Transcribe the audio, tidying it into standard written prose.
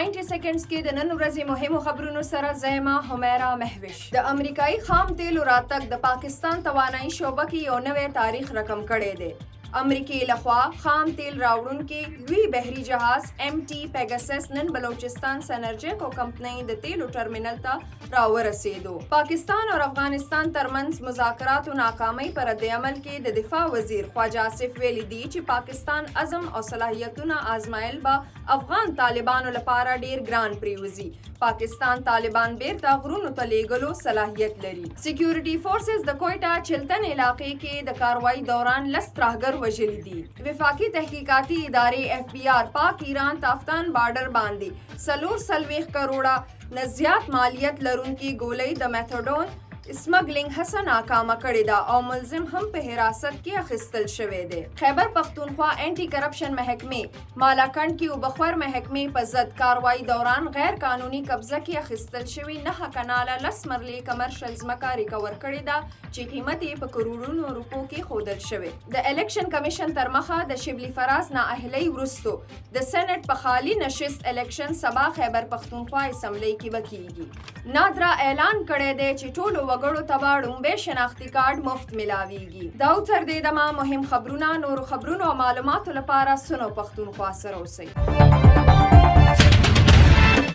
90 سیکنډز کې د نن ورځې مهمو خبرونو سره زیما همیرا مهوش. د امریکایي خام تیلو راتګ د پاکستان توانایي شعبه کې یو نوی تاریخ رقم کړی دی. امریکای لخوا خام تیل راوړونکي لوی بحري جهاز MT پیګاسس نن بلوچستان سنرجیکو کمپنۍ د تیلو ټرمینل ته راورسېدو. پاکستان او افغانستان ترمنځ مذاکراتو ناکامۍ پر رد عمل کې د دفاع وزیر خواجه آصف ویلي دي چې پاکستان عزم او صلاحیتونه آزمایل به افغان طالبانو لپاره ډیر ګران پریوزي. پاکستان طالبان بیرته غرونو ته لیږلو صلاحیت لري. سکیورټي فورسز د کوئټه چلتن علاقې کې د کاروایی دوران لس ترهګر وژلي دي. وفاقي تحقیقاتي ادارې FBI پاک ایران تافتان بارډر باندې 440 کروڑه نه زیات مالیت لرونکي ګولۍ د میتھډون سمګلینګ هڅه ناکامه کړې ده او ملزم هم په حراست کې اخیستل شوی دی. خیبر پختونخوا انټي کرپشن محکمې مالاکنډ کې وبخور محکمې په ضد کاروایی دوران غیر قانوني قبضه کې اخیستل شوی 9 کناله 10 مرلې کمرشل ځمکه ریکور کړې ده چې قیمت یې په کروڑونو روپو کې ښودل شوی. د الیکشن کمیشن تر مخه د شبلی فراز نااهلۍ وروستو د سېنات په خالي نشست الیکشن سبا خیبر پختونخوا اسمبلی کې وکیږي. نادرا اعلان کړی دی چې ټولو وګړو ته به ړومبی شناختي کارت مفت ملاویږي. دا تر دې دمه مهم خبرونه نورو خبرونو او معلوماتو لپاره سنو پښتونخوا سره اوسئ.